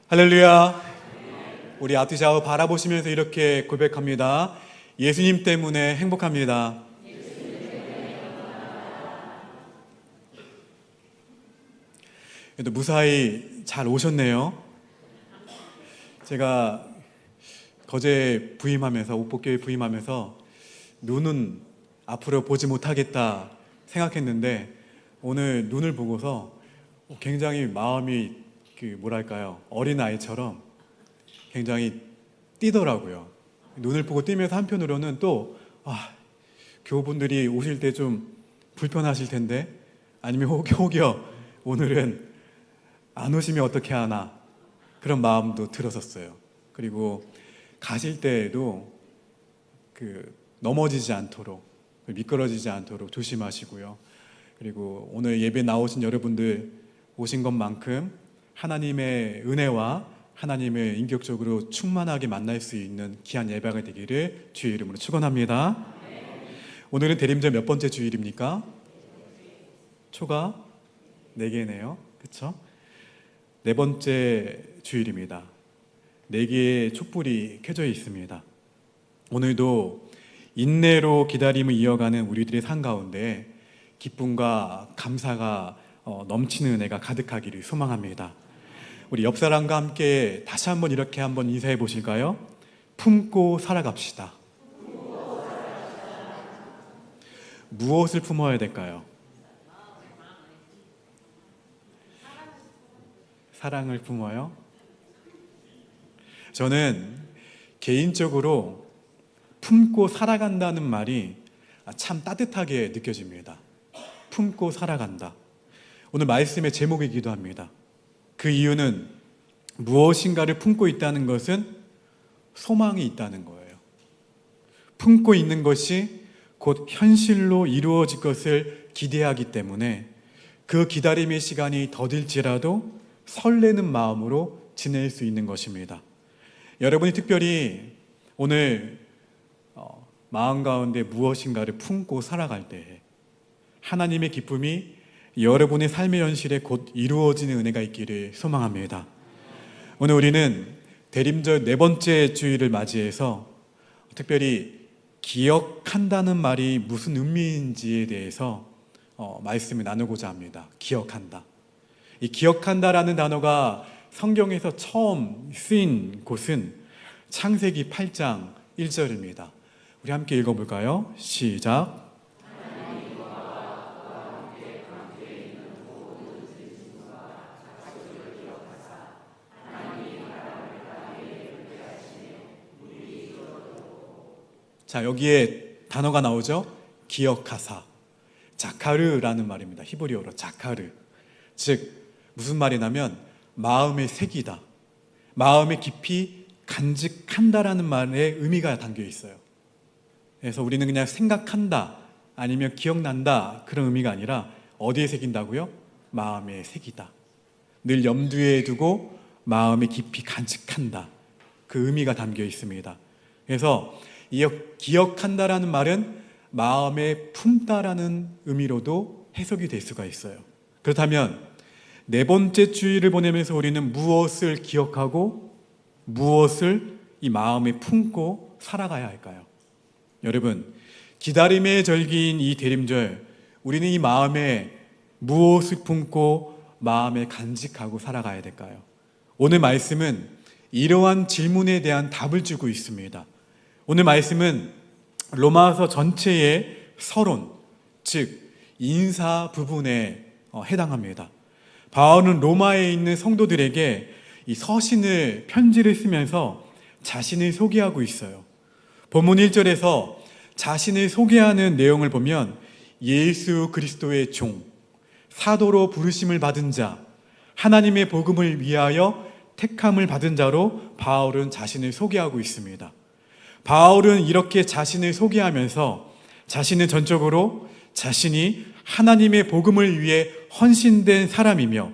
할렐루야. 우리 아티샤워 바라보시면서 이렇게 고백합니다. 예수님 때문에 행복합니다. 그래도 무사히 잘 오셨네요. 제가 거제 부임하면서, 옥복교회 부임하면서 눈은 앞으로 보지 못하겠다 생각했는데 오늘 눈을 보고서 굉장히 마음이 어린아이처럼 굉장히 뛰더라고요. 눈을 보고 뛰면서 한편으로는 또 교우분들이 오실 때 좀 불편하실 텐데, 아니면 혹여 오늘은 안 오시면 어떻게 하나, 그런 마음도 들었었어요. 그리고 가실 때에도 넘어지지 않도록, 미끄러지지 않도록 조심하시고요. 그리고 오늘 예배 나오신 여러분들 오신 것만큼 하나님의 은혜와 하나님을 인격적으로 충만하게 만날 수 있는 귀한 예배가 되기를 주의 이름으로 축원합니다. 오늘은 대림절 몇 번째 주일입니까? 초가 4개네요. 그렇죠? 4번째 주일입니다. 4개의 촛불이 켜져 있습니다. 오늘도 인내로 기다림을 이어가는 우리들의 삶 가운데 기쁨과 감사가 넘치는 은혜가 가득하기를 소망합니다. 우리 옆 사람과 함께 다시 한번 이렇게 한번 인사해 보실까요? 품고 살아갑시다. 무엇을 품어야 될까요? 사랑을 품어요? 저는 개인적으로 품고 살아간다는 말이 참 따뜻하게 느껴집니다. 품고 살아간다. 오늘 말씀의 제목이기도 합니다. 그 이유는 무엇인가를 품고 있다는 것은 소망이 있다는 거예요. 품고 있는 것이 곧 현실로 이루어질 것을 기대하기 때문에 그 기다림의 시간이 더딜지라도 설레는 마음으로 지낼 수 있는 것입니다. 여러분이 특별히 오늘 마음 가운데 무엇인가를 품고 살아갈 때 하나님의 기쁨이 여러분의 삶의 현실에 곧 이루어지는 은혜가 있기를 소망합니다. 오늘 우리는 대림절 4번째 주일을 맞이해서 특별히 기억한다는 말이 무슨 의미인지에 대해서 말씀을 나누고자 합니다. 기억한다. 이 기억한다라는 단어가 성경에서 처음 쓰인 곳은 창세기 8장 1절입니다. 우리 함께 읽어볼까요? 시작. 자, 여기에 단어가 나오죠? 기억하사. 자카르라는 말입니다. 히브리어로 자카르. 즉 무슨 말이냐면 마음의 색이다, 마음에 깊이 간직한다라는 말의 의미가 담겨 있어요. 그래서 우리는 그냥 생각한다 아니면 기억난다 그런 의미가 아니라 어디에 새긴다고요? 마음에 새기다. 늘 염두에 두고 마음에 깊이 간직한다. 그 의미가 담겨 있습니다. 그래서 기억한다라는 말은 마음에 품다라는 의미로도 해석이 될 수가 있어요. 그렇다면 4번째 주일을 보내면서 우리는 무엇을 기억하고 무엇을 이 마음에 품고 살아가야 할까요? 여러분, 기다림의 절기인 이 대림절, 우리는 이 마음에 무엇을 품고 마음에 간직하고 살아가야 될까요? 오늘 말씀은 이러한 질문에 대한 답을 주고 있습니다. 오늘 말씀은 로마서 전체의 서론, 즉 인사 부분에 해당합니다. 바울은 로마에 있는 성도들에게 이 서신을, 편지를 쓰면서 자신을 소개하고 있어요. 본문 1절에서 자신을 소개하는 내용을 보면 예수 그리스도의 종, 사도로 부르심을 받은 자, 하나님의 복음을 위하여 택함을 받은 자로 바울은 자신을 소개하고 있습니다. 바울은 이렇게 자신을 소개하면서 자신은 전적으로 자신이 하나님의 복음을 위해 헌신된 사람이며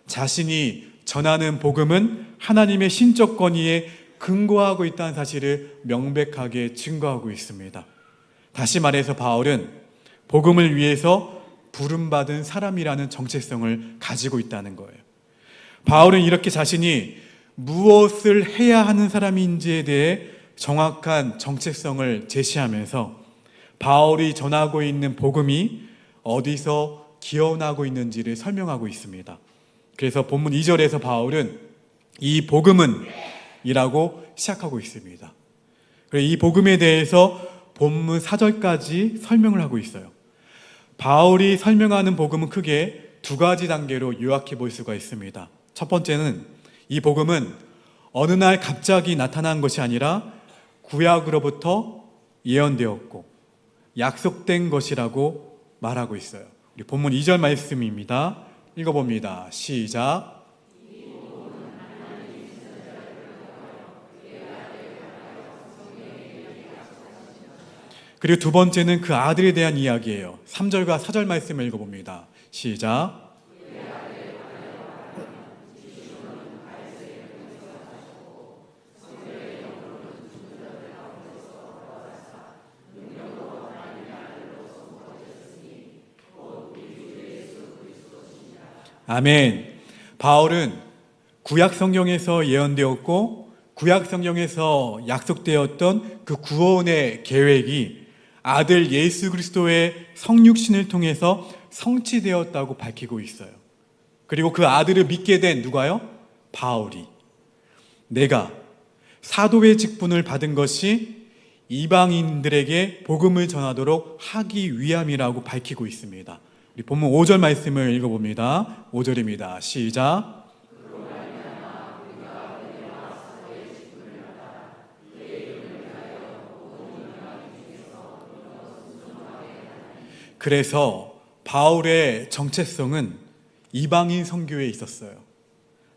자신이 전하는 복음은 하나님의 신적 권위에 근거하고 있다는 사실을 명백하게 증거하고 있습니다. 다시 말해서 바울은 복음을 위해서 부름받은 사람이라는 정체성을 가지고 있다는 거예요. 바울은 이렇게 자신이 무엇을 해야 하는 사람인지에 대해 정확한 정체성을 제시하면서 바울이 전하고 있는 복음이 어디서 기원하고 있는지를 설명하고 있습니다. 그래서 본문 2절에서 바울은 이 복음은 이라고 시작하고 있습니다. 이 복음에 대해서 본문 4절까지 설명을 하고 있어요. 바울이 설명하는 복음은 크게 두 가지 단계로 요약해 볼 수가 있습니다. 첫 번째는 이 복음은 어느 날 갑자기 나타난 것이 아니라 구약으로부터 예언되었고 약속된 것이라고 말하고 있어요. 우리 본문 2절 말씀입니다. 읽어봅니다. 시작. 그리고 두 번째는 그 아들에 대한 이야기예요. 3절과 4절 말씀을 읽어봅니다. 시작. 아멘. 바울은 구약 성경에서 예언되었고 구약 성경에서 약속되었던 그 구원의 계획이 아들 예수 그리스도의 성육신을 통해서 성취되었다고 밝히고 있어요. 그리고 그 아들을 믿게 된 누가요? 바울이. 내가 사도의 직분을 받은 것이 이방인들에게 복음을 전하도록 하기 위함이라고 밝히고 있습니다. 우리 본문 5절 말씀을 읽어봅니다. 5절입니다. 시작. 그래서 바울의 정체성은 이방인 선교에 있었어요.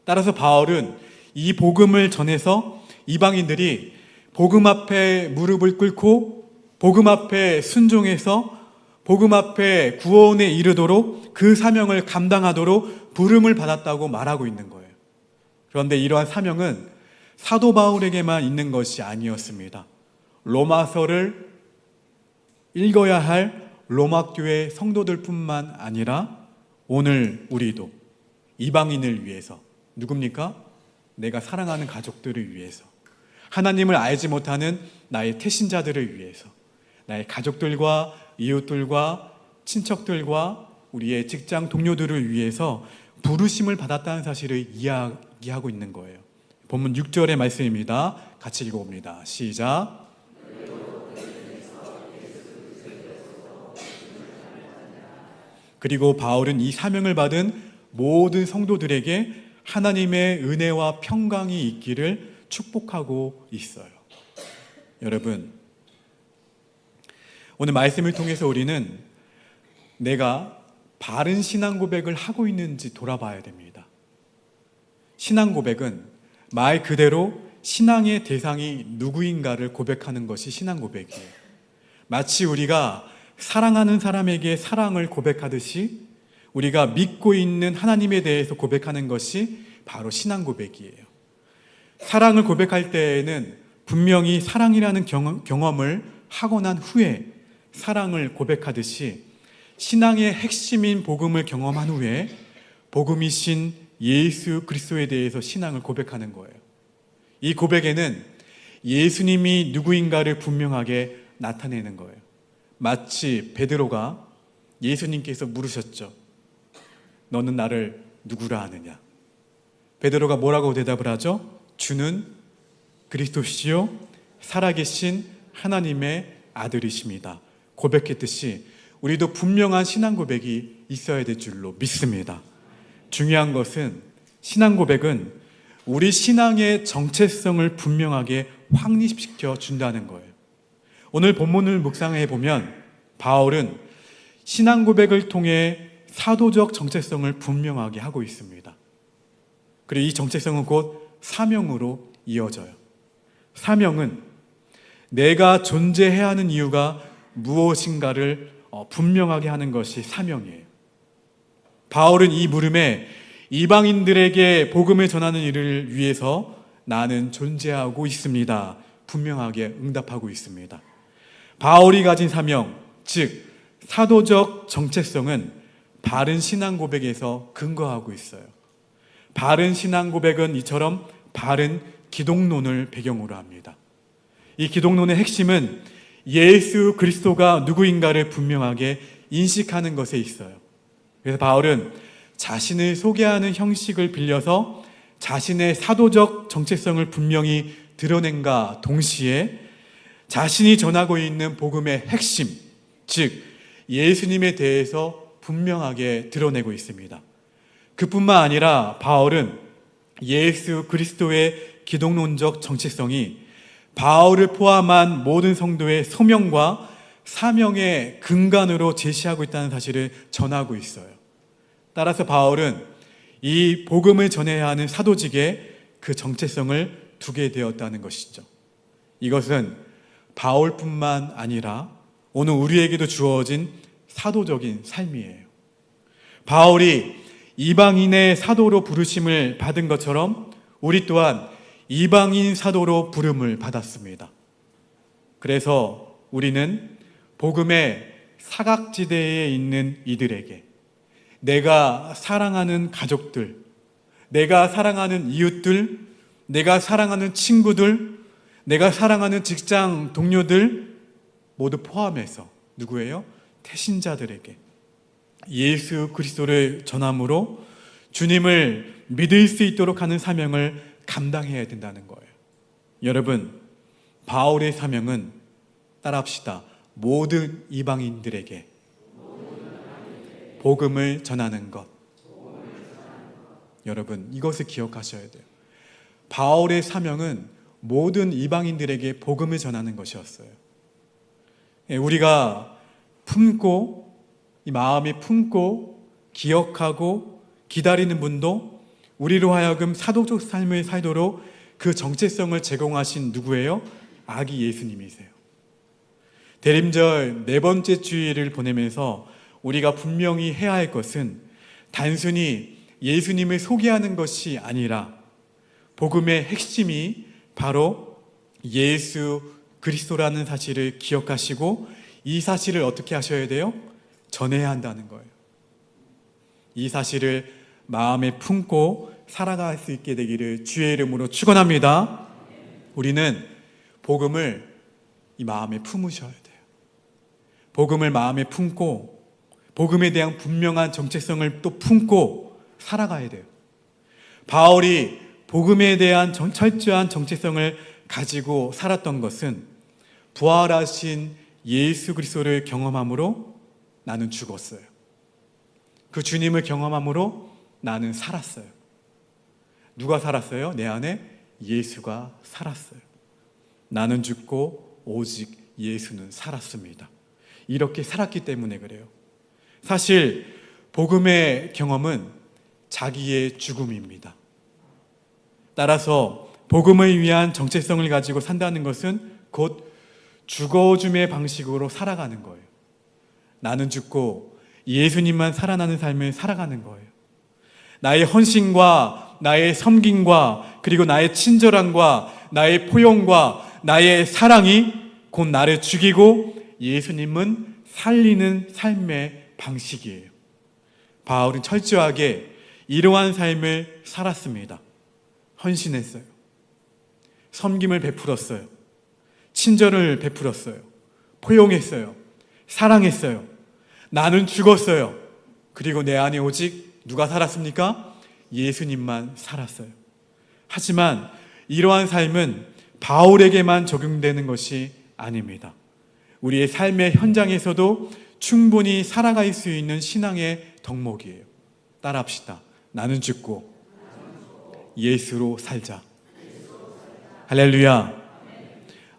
따라서 바울은 이 복음을 전해서 이방인들이 복음 앞에 무릎을 꿇고 복음 앞에 순종해서 복음 앞에 구원에 이르도록 그 사명을 감당하도록 부름을 받았다고 말하고 있는 거예요. 그런데 이러한 사명은 사도 바울에게만 있는 것이 아니었습니다. 로마서를 읽어야 할 로마 교회 성도들뿐만 아니라 오늘 우리도 이방인을 위해서, 누굽니까? 내가 사랑하는 가족들을 위해서, 하나님을 알지 못하는 나의 태신자들을 위해서, 나의 가족들과 이웃들과 친척들과 우리의 직장 동료들을 위해서 부르심을 받았다는 사실을 이야기하고 있는 거예요. 본문 6절의 말씀입니다. 같이 읽어봅니다. 시작. 그리고 바울은 이 사명을 받은 모든 성도들에게 하나님의 은혜와 평강이 있기를 축복하고 있어요. 여러분, 오늘 말씀을 통해서 우리는 내가 바른 신앙 고백을 하고 있는지 돌아봐야 됩니다. 신앙 고백은 말 그대로 신앙의 대상이 누구인가를 고백하는 것이 신앙 고백이에요. 마치 우리가 사랑하는 사람에게 사랑을 고백하듯이 우리가 믿고 있는 하나님에 대해서 고백하는 것이 바로 신앙 고백이에요. 사랑을 고백할 때에는 분명히 사랑이라는 경험을 하고 난 후에 사랑을 고백하듯이 신앙의 핵심인 복음을 경험한 후에 복음이신 예수 그리스도에 대해서 신앙을 고백하는 거예요. 이 고백에는 예수님이 누구인가를 분명하게 나타내는 거예요. 마치 베드로가 예수님께서 물으셨죠. 너는 나를 누구라 하느냐? 베드로가 뭐라고 대답을 하죠? 주는 그리스도시요 살아계신 하나님의 아들이십니다. 고백했듯이 우리도 분명한 신앙 고백이 있어야 될 줄로 믿습니다. 중요한 것은 신앙 고백은 우리 신앙의 정체성을 분명하게 확립시켜 준다는 거예요. 오늘 본문을 묵상해 보면 바울은 신앙 고백을 통해 사도적 정체성을 분명하게 하고 있습니다. 그리고 이 정체성은 곧 사명으로 이어져요. 사명은 내가 존재해야 하는 이유가 무엇인가를 분명하게 하는 것이 사명이에요. 바울은 이 물음에 이방인들에게 복음을 전하는 일을 위해서 나는 존재하고 있습니다. 분명하게 응답하고 있습니다. 바울이 가진 사명, 즉 사도적 정체성은 바른 신앙 고백에서 근거하고 있어요. 바른 신앙 고백은 이처럼 바른 기독론을 배경으로 합니다. 이 기독론의 핵심은 예수 그리스도가 누구인가를 분명하게 인식하는 것에 있어요. 그래서 바울은 자신을 소개하는 형식을 빌려서 자신의 사도적 정체성을 분명히 드러낸과 동시에 자신이 전하고 있는 복음의 핵심, 즉 예수님에 대해서 분명하게 드러내고 있습니다. 그뿐만 아니라 바울은 예수 그리스도의 기독론적 정체성이 바울을 포함한 모든 성도의 소명과 사명의 근간으로 제시하고 있다는 사실을 전하고 있어요. 따라서 바울은 이 복음을 전해야 하는 사도직에 그 정체성을 두게 되었다는 것이죠. 이것은 바울뿐만 아니라 오늘 우리에게도 주어진 사도적인 삶이에요. 바울이 이방인의 사도로 부르심을 받은 것처럼 우리 또한 이방인 사도로 부름을 받았습니다. 그래서 우리는 복음의 사각지대에 있는 이들에게 내가 사랑하는 가족들, 내가 사랑하는 이웃들, 내가 사랑하는 친구들, 내가 사랑하는 직장 동료들 모두 포함해서 누구예요? 태신자들에게 예수 그리스도를 전함으로 주님을 믿을 수 있도록 하는 사명을 감당해야 된다는 거예요. 여러분, 바울의 사명은 따라합시다. 모든 이방인들에게 복음을 전하는 것. 여러분, 이것을 기억하셔야 돼요. 바울의 사명은 모든 이방인들에게 복음을 전하는 것이었어요. 우리가 품고, 이 마음이 품고 기억하고 기다리는 분도 우리로 하여금 사도적 삶을 살도록 그 정체성을 제공하신 누구예요? 아기 예수님이세요. 대림절 네 번째 주일을 보내면서 우리가 분명히 해야 할 것은 단순히 예수님을 소개하는 것이 아니라 복음의 핵심이 바로 예수 그리스도라는 사실을 기억하시고 이 사실을 어떻게 하셔야 돼요? 전해야 한다는 거예요. 이 사실을 마음에 품고 살아갈 수 있게 되기를 주의 이름으로 축원합니다. 우리는 복음을 이 마음에 품으셔야 돼요. 복음을 마음에 품고 복음에 대한 분명한 정체성을 또 품고 살아가야 돼요. 바울이 복음에 대한 철저한 정체성을 가지고 살았던 것은 부활하신 예수 그리스도를 경험함으로 나는 죽었어요. 그 주님을 경험함으로 나는 살았어요. 누가 살았어요? 내 안에 예수가 살았어요. 나는 죽고 오직 예수는 살았습니다. 이렇게 살았기 때문에 그래요. 사실 복음의 경험은 자기의 죽음입니다. 따라서 복음을 위한 정체성을 가지고 산다는 것은 곧 죽어줌의 방식으로 살아가는 거예요. 나는 죽고 예수님만 살아나는 삶을 살아가는 거예요. 나의 헌신과 나의 섬김과 그리고 나의 친절함과 나의 포용과 나의 사랑이 곧 나를 죽이고 예수님은 살리는 삶의 방식이에요. 바울은 철저하게 이러한 삶을 살았습니다. 헌신했어요. 섬김을 베풀었어요. 친절을 베풀었어요. 포용했어요. 사랑했어요. 나는 죽었어요. 그리고 내 안에 오직 누가 살았습니까? 예수님만 살았어요. 하지만 이러한 삶은 바울에게만 적용되는 것이 아닙니다. 우리의 삶의 현장에서도 충분히 살아갈 수 있는 신앙의 덕목이에요. 따라합시다. 나는 죽고 예수로 살자. 할렐루야.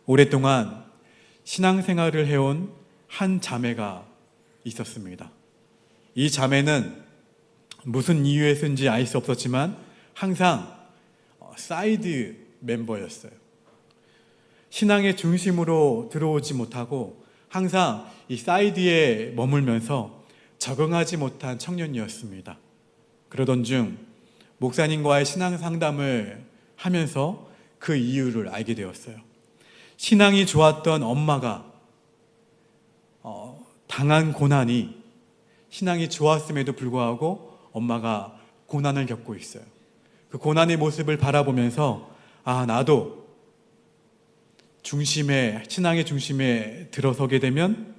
오랫동안 신앙생활을 해온 한 자매가 있었습니다. 이 자매는 무슨 이유에서인지 알 수 없었지만 항상 사이드 멤버였어요. 신앙의 중심으로 들어오지 못하고 항상 이 사이드에 머물면서 적응하지 못한 청년이었습니다. 그러던 중 목사님과의 신앙 상담을 하면서 그 이유를 알게 되었어요. 신앙이 좋았던 엄마가 당한 고난이 신앙이 좋았음에도 불구하고 엄마가 고난을 겪고 있어요. 그 그 고난의 모습을 바라보면서 나도 신앙의 중심에 들어서게 되면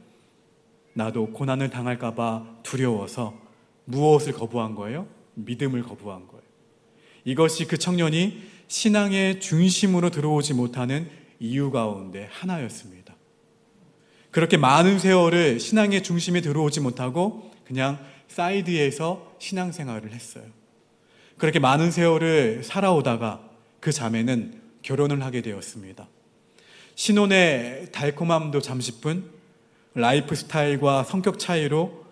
나도 고난을 당할까 봐 두려워서 무엇을 거부한 거예요? 믿음을 거부한 거예요. 이것이 그 청년이 신앙의 중심으로 들어오지 못하는 이유 가운데 하나였습니다. 그렇게 많은 세월을 신앙의 중심에 들어오지 못하고 그냥 사이드에서 신앙생활을 했어요. 그렇게 많은 세월을 살아오다가 그 자매는 결혼을 하게 되었습니다. 신혼의 달콤함도 잠시뿐 라이프 스타일과 성격 차이로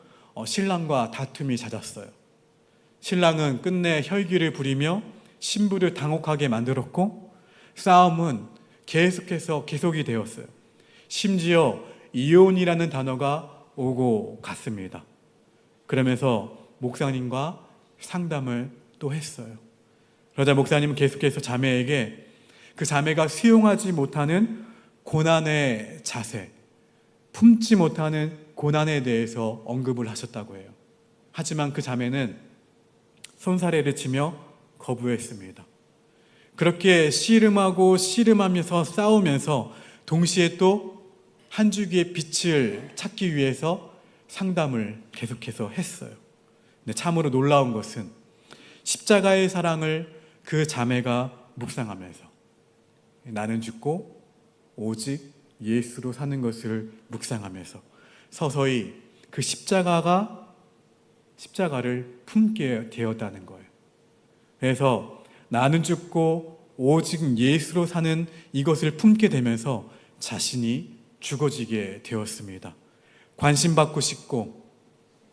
신랑과 다툼이 잦았어요. 신랑은 끝내 혈기를 부리며 신부를 당혹하게 만들었고 싸움은 계속해서 계속이 되었어요. 심지어 이혼이라는 단어가 오고 갔습니다. 그러면서 목사님과 상담을 또 했어요. 그러자 목사님은 계속해서 자매에게 그 자매가 수용하지 못하는 고난의 자세, 품지 못하는 고난에 대해서 언급을 하셨다고 해요. 하지만 그 자매는 손사래를 치며 거부했습니다. 그렇게 씨름하고 씨름하면서 싸우면서 동시에 또 한 줄기의 빛을 찾기 위해서 상담을 계속해서 했어요. 근데 참으로 놀라운 것은 십자가의 사랑을 그 자매가 묵상하면서 나는 죽고 오직 예수로 사는 것을 묵상하면서 서서히 그 십자가를 품게 되었다는 거예요. 그래서 나는 죽고 오직 예수로 사는 이것을 품게 되면서 자신이 죽어지게 되었습니다. 관심받고 싶고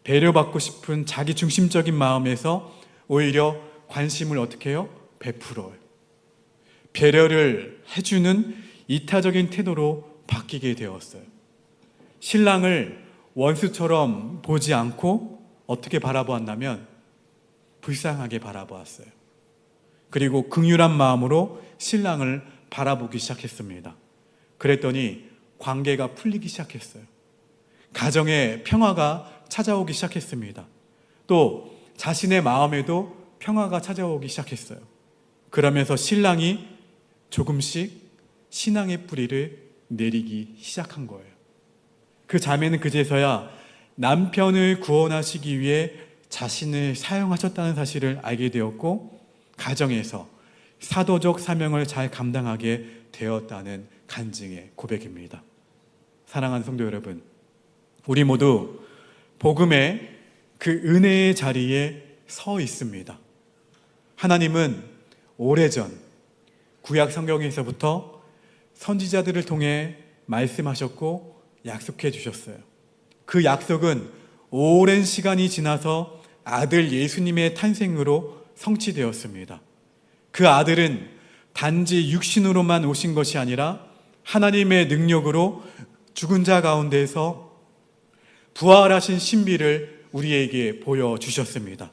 배려받고 싶은 자기 중심적인 마음에서 오히려 관심을 어떻게 해요? 베풀어요. 배려를 해주는 이타적인 태도로 바뀌게 되었어요. 신랑을 원수처럼 보지 않고 어떻게 바라보았냐면 불쌍하게 바라보았어요. 그리고 긍휼한 마음으로 신랑을 바라보기 시작했습니다. 그랬더니 관계가 풀리기 시작했어요. 가정에 평화가 찾아오기 시작했습니다. 또 자신의 마음에도 평화가 찾아오기 시작했어요. 그러면서 신랑이 조금씩 신앙의 뿌리를 내리기 시작한 거예요. 그 자매는 그제서야 남편을 구원하시기 위해 자신을 사용하셨다는 사실을 알게 되었고 가정에서 사도적 사명을 잘 감당하게 되었다는 간증의 고백입니다. 사랑하는 성도 여러분, 우리 모두 복음의 그 은혜의 자리에 서 있습니다. 하나님은 오래전 구약 성경에서부터 선지자들을 통해 말씀하셨고 약속해 주셨어요. 그 약속은 오랜 시간이 지나서 아들 예수님의 탄생으로 성취되었습니다. 그 아들은 단지 육신으로만 오신 것이 아니라 하나님의 능력으로 죽은 자 가운데서 부활하신 신비를 우리에게 보여주셨습니다.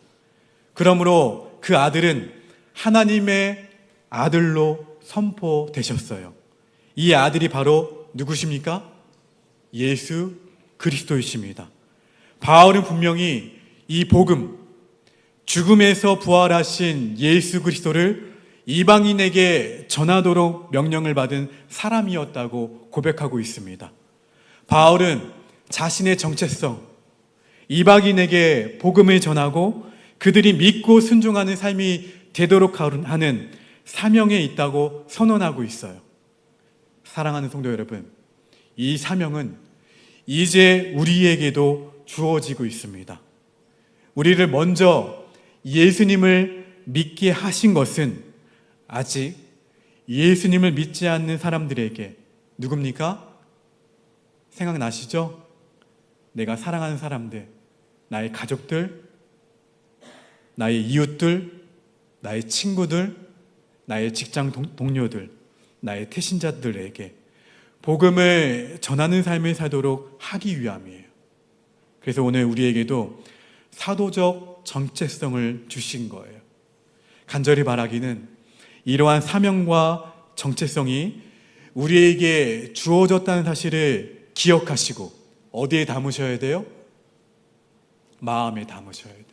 그러므로 그 아들은 하나님의 아들로 선포되셨어요. 이 아들이 바로 누구십니까? 예수 그리스도이십니다. 바울은 분명히 이 복음, 죽음에서 부활하신 예수 그리스도를 이방인에게 전하도록 명령을 받은 사람이었다고 고백하고 있습니다. 바울은 자신의 정체성, 이방인에게 복음을 전하고 그들이 믿고 순종하는 삶이 되도록 하는 사명에 있다고 선언하고 있어요. 사랑하는 성도 여러분, 이 사명은 이제 우리에게도 주어지고 있습니다. 우리를 먼저 예수님을 믿게 하신 것은 아직 예수님을 믿지 않는 사람들에게 누굽니까? 생각나시죠? 내가 사랑하는 사람들, 나의 가족들, 나의 이웃들, 나의 친구들, 나의 직장 동료들, 나의 태신자들에게 복음을 전하는 삶을 살도록 하기 위함이에요. 그래서 오늘 우리에게도 사도적 정체성을 주신 거예요. 간절히 바라기는 이러한 사명과 정체성이 우리에게 주어졌다는 사실을 기억하시고 어디에 담으셔야 돼요? 마음에 담으셔야 돼요.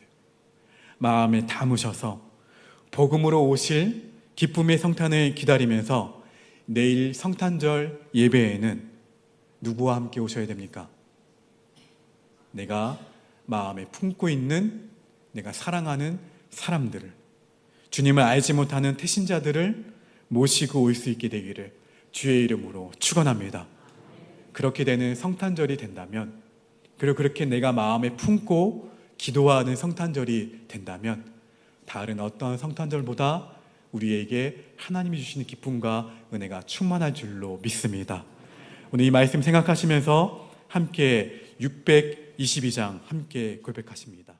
마음에 담으셔서 복음으로 오실 기쁨의 성탄을 기다리면서 내일 성탄절 예배에는 누구와 함께 오셔야 됩니까? 내가 마음에 품고 있는, 내가 사랑하는 사람들을, 주님을 알지 못하는 태신자들을 모시고 올 수 있게 되기를 주의 이름으로 축원합니다. 그렇게 되는 성탄절이 된다면, 그리고 그렇게 내가 마음에 품고 기도하는 성탄절이 된다면 다른 어떤 성탄절보다 우리에게 하나님이 주시는 기쁨과 은혜가 충만할 줄로 믿습니다. 오늘 이 말씀 생각하시면서 함께 622장 함께 고백하십니다.